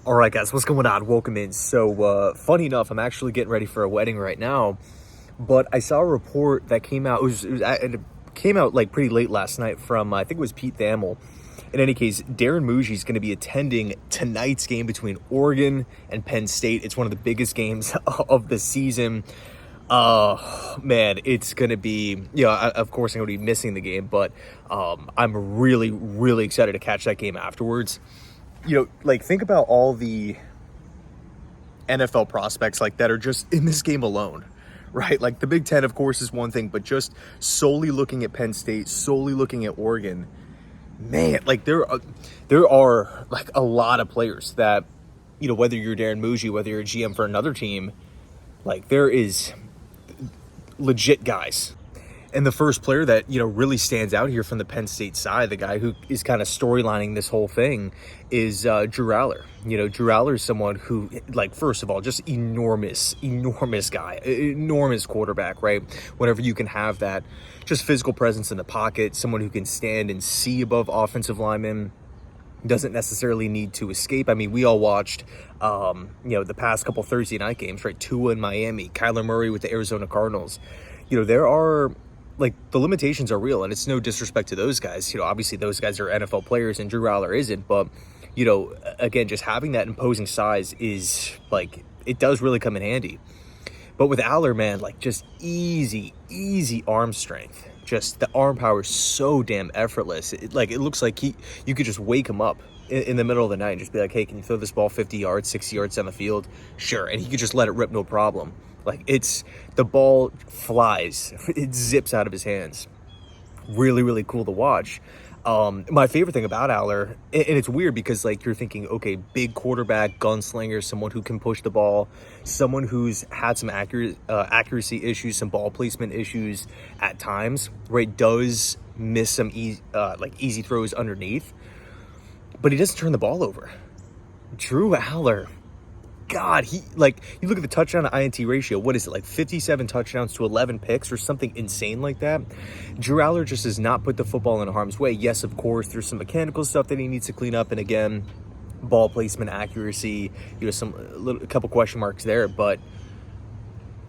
All right, guys, what's going on? Welcome in. So, funny enough, I'm actually getting ready for a wedding right now, but I saw a report that came out. It came out like pretty late last night from I think it was Pete Thamel. In any case, Darren Mougey is going to be attending tonight's game between Oregon and Penn State. It's one of the biggest games of the season. Man, it's going to be, of course I'm going to be missing the game, but I'm really, really excited to catch that game afterwards. Think about all the NFL prospects that are just in this game alone, right? Like the Big Ten, of course, is one thing, but just solely looking at Penn State, solely looking at Oregon, man, there are a lot of players that, whether you're Darren Mougey, whether you're a GM for another team, there is legit guys. And the first player that, really stands out here from the Penn State side, the guy who is kind of storylining this whole thing, is Drew Allar. Drew Allar is someone who, first of all, just enormous guy, enormous quarterback, right? Whenever you can have that just physical presence in the pocket, someone who can stand and see above offensive linemen, doesn't necessarily need to escape. I mean, we all watched, the past couple Thursday night games, right? Tua in Miami, Kyler Murray with the Arizona Cardinals. There are... the limitations are real, and it's no disrespect to those guys. Obviously those guys are NFL players and Drew Allar isn't, but, again, just having that imposing size is, it does really come in handy. But with Allar, man, just easy arm strength. Just the arm power is so damn effortless. It looks like you could just wake him up in the middle of the night and just be like, hey, can you throw this ball 50 yards, 60 yards down the field? Sure, and he could just let it rip, no problem. The ball flies. It zips out of his hands. Really, really cool to watch. My favorite thing about Allar, and it's weird because, you're thinking, okay, big quarterback, gunslinger, someone who can push the ball, someone who's had some accuracy issues, some ball placement issues at times, right? Does miss some easy throws underneath, but he doesn't turn the ball over. Drew Allar, God, you look at the touchdown to INT ratio. What is it, 57 touchdowns to 11 picks or something insane like that? Drew Allar just does not put the football in harm's way. Yes, of course, there's some mechanical stuff that he needs to clean up, and again, ball placement, accuracy, a couple question marks there. But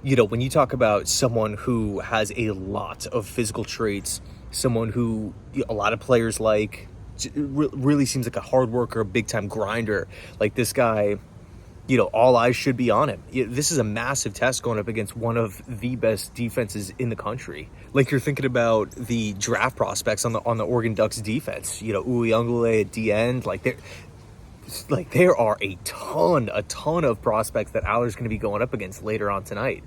when you talk about someone who has a lot of physical traits, someone who a lot of players really seems like a hard worker, a big time grinder, this guy. All eyes should be on him. This is a massive test going up against one of the best defenses in the country. You're thinking about the draft prospects on the Oregon Ducks defense. Uyunglele at the end. There are a ton of prospects that Allar's going to be going up against later on tonight.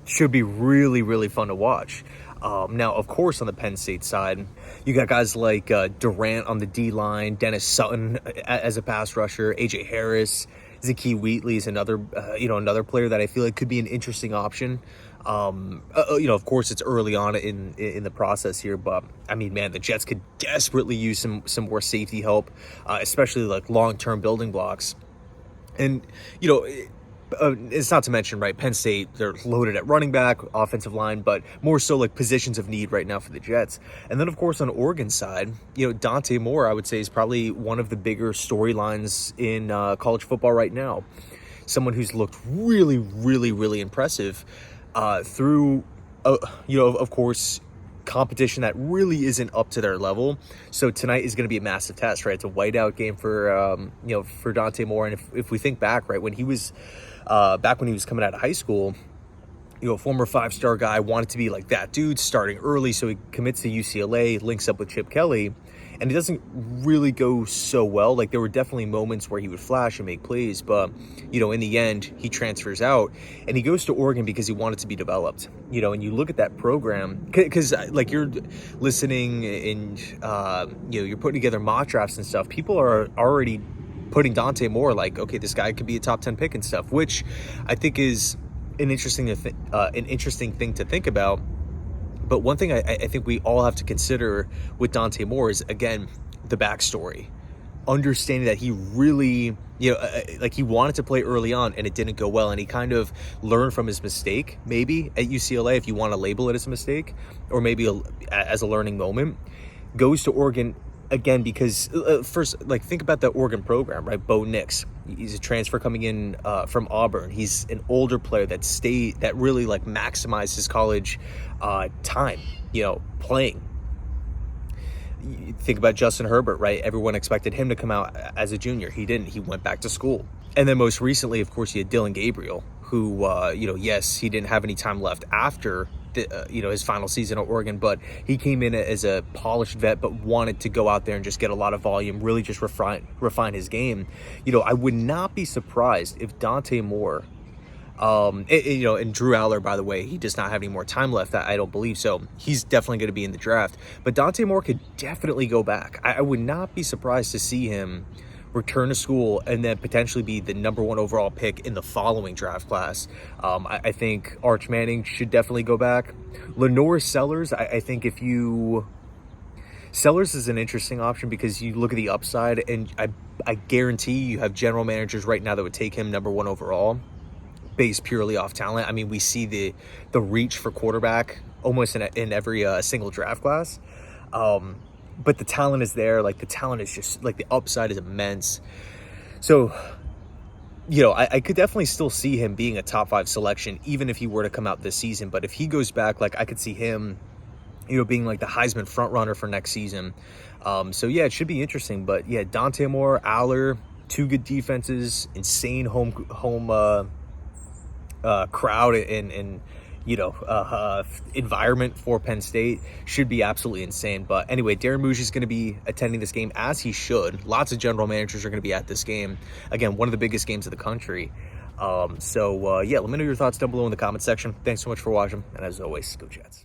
Should be really, really fun to watch. Now, of course, on the Penn State side, you got guys like Durant on the D-line, Dennis Sutton as a pass rusher, A.J. Harris, Zakee Wheatley is another player that I feel like could be an interesting option. Of course, it's early on in the process here, but I mean, man, the Jets could desperately use some more safety help, especially long-term building blocks. And, it's not to mention, right, Penn State, they're loaded at running back, offensive line, but more so positions of need right now for the Jets. And then, of course, on Oregon side, Dante Moore, I would say, is probably one of the bigger storylines in college football right now. Someone who's looked really, really, really impressive through, of course, competition that really isn't up to their level. So tonight is going to be a massive test, right? It's a whiteout game for Dante Moore. And if we think back, right, when he was coming out of high school, former 5-star guy, wanted to be like that dude, starting early, so he commits to UCLA, links up with Chip Kelly, and it doesn't really go so well. There were definitely moments where he would flash and make plays, but in the end, he transfers out and he goes to Oregon because he wanted to be developed. And you look at that program, because you're listening and you're putting together mock drafts and stuff. People are already putting Dante Moore okay, this guy could be a top 10 pick and stuff, which I think is an interesting thing to think about. But one thing I think we all have to consider with Dante Moore is, again, the backstory. Understanding that he really, he wanted to play early on and it didn't go well. And he kind of learned from his mistake, maybe at UCLA, if you want to label it as a mistake, or maybe as a learning moment. Goes to Oregon, again, because first, like, think about the Oregon program, right? Bo Nix, he's a transfer coming in from Auburn. He's an older player that really like maximized his college time, playing. You think about Justin Herbert, right? Everyone expected him to come out as a junior. He didn't. He went back to school. And then most recently, of course, you had Dylan Gabriel, who, yes, he didn't have any time left after his final season at Oregon, but he came in as a polished vet, but wanted to go out there and just get a lot of volume, really just refine his game. I would not be surprised if Dante Moore, and Drew Allar, by the way, he does not have any more time left. I don't believe so. He's definitely going to be in the draft, but Dante Moore could definitely go back. I would not be surprised to see him return to school and then potentially be the #1 overall pick in the following draft class. I think Arch Manning should definitely go back. Lenore Sellers, I think Sellers is an interesting option because you look at the upside, and I guarantee you have general managers right now that would take him #1 overall based purely off talent. I mean, we see the reach for quarterback almost in every single draft class. But the talent is there. Like, the talent is just, like, the upside is immense. So, I could definitely still see him being a top 5 selection, even if he were to come out this season. But if he goes back, like, I could see him, being like the Heisman front runner for next season. So yeah, it should be interesting. But yeah, Dante Moore, Allar, 2 good defenses, insane home crowd and environment for Penn State should be absolutely insane. But anyway, Darren Mougey is going to be attending this game, as he should. Lots of general managers are going to be at this game. Again, one of the biggest games of the country. Yeah, let me know your thoughts down below in the comment section. Thanks so much for watching, and as always, go Jets.